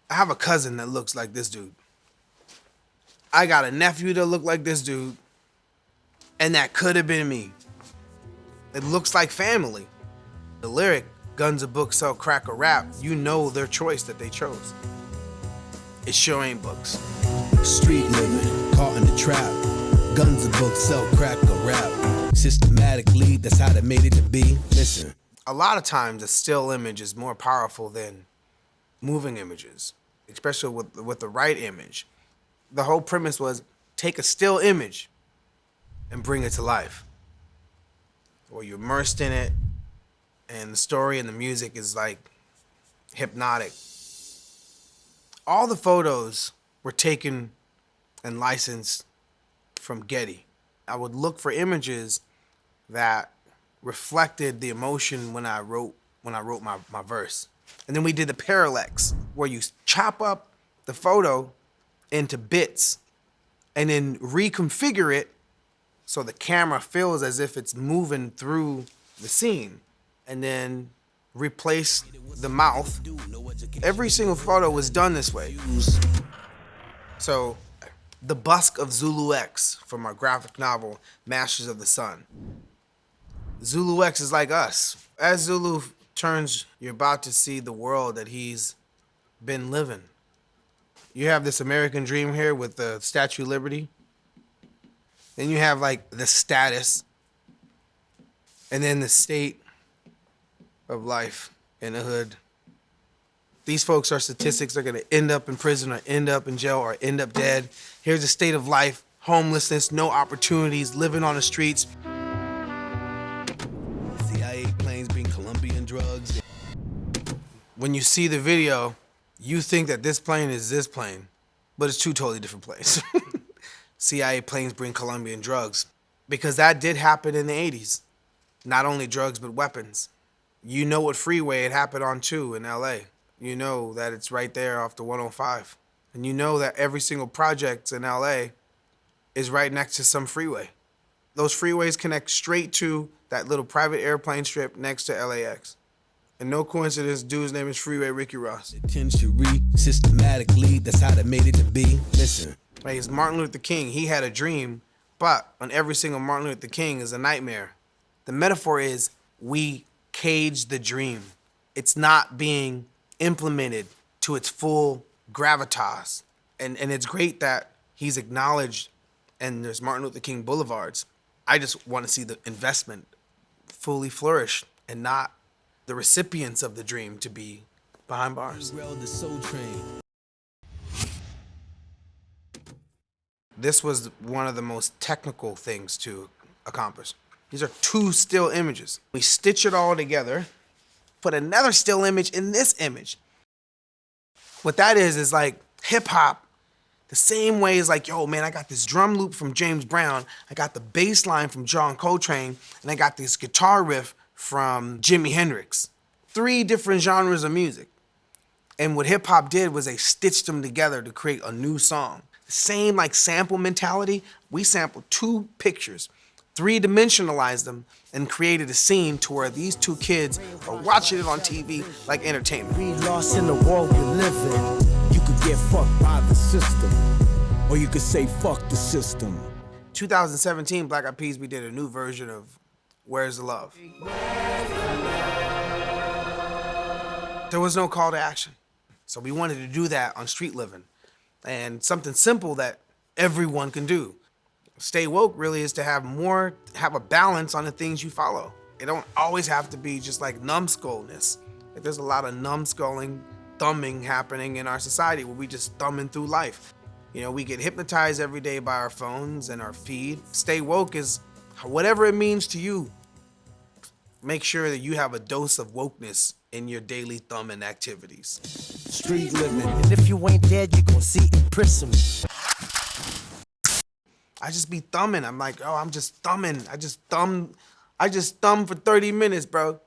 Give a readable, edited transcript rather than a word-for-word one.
I have a cousin that looks like this dude. I got a nephew that looked like this dude. And that could have been me. It looks like family. The lyric, guns a book, sell crack or rap, you know their choice that they chose. It sure ain't books. Street living, caught in the trap. Guns a book, sell crack or rap. Systematically, that's how they made it to be. Listen. A lot of times a still image is more powerful than moving images, especially with the right image. The whole premise was take a still image and bring it to life. Or you're immersed in it, and the story and the music is like hypnotic. All the photos were taken and licensed from Getty. I would look for images that reflected the emotion when I wrote my verse. And then we did the parallax, where you chop up the photo into bits and then reconfigure it so the camera feels as if it's moving through the scene, and then replace the mouth. Every single photo was done this way. So, the busk of Zulu X from our graphic novel, Masters of the Sun. Zulu X is like us. As Zulu turns, you're about to see the world that he's been living. You have this American dream here with the Statue of Liberty. Then you have like the status. And then the state of life in the hood. These folks are statistics. They're gonna end up in prison or end up in jail or end up dead. Here's the state of life: homelessness, no opportunities, living on the streets. CIA planes bring Colombian drugs. When you see the video, you think that this plane is this plane, but it's two totally different planes. CIA planes bring Colombian drugs, because that did happen in the 80s. Not only drugs, but weapons. You know what freeway it happened on too in LA. You know that it's right there off the 105. And you know that every single project in LA is right next to some freeway. Those freeways connect straight to that little private airplane strip next to LAX. And no coincidence, dude's name is Freeway Ricky Ross. Systematically, that's how they made it to be. Listen. Like, it's Martin Luther King. He had a dream, but on every single Martin Luther King is a nightmare. The metaphor is we cage the dream. It's not being implemented to its full gravitas. And it's great that he's acknowledged and there's Martin Luther King boulevards. I just want to see the investment fully flourish and not the recipients of the dream to be behind bars. This was one of the most technical things to accomplish. These are two still images. We stitch it all together, put another still image in this image. What that is like hip hop, the same way as like, yo, man, I got this drum loop from James Brown, I got the bass line from John Coltrane, and I got this guitar riff from Jimi Hendrix. 3 different genres of music. And what hip hop did was they stitched them together to create a new song. The same like sample mentality, we sampled 2 pictures, 3-dimensionalized them, and created a scene to where these 2 kids are watching it on TV like entertainment. Be lost in the world you live in. You could get fucked by the system, or you could say fuck the system. 2017, Black Eyed Peas, we did a new version of Where's the Love? There was no call to action. So we wanted to do that on Street Livin', and something simple that everyone can do. Stay woke really is to have a balance on the things you follow. It don't always have to be just like numbskullness. Like, there's a lot of numbskulling, thumbing happening in our society where we just thumbing through life. You know, we get hypnotized every day by our phones and our feed. Stay woke is whatever it means to you. Make sure that you have a dose of wokeness in your daily thumbing activities. Street living. And if you ain't dead, you gon' see in prison. I just be thumbing. I'm like, oh, I'm just thumbing. I just thumb for 30 minutes, bro.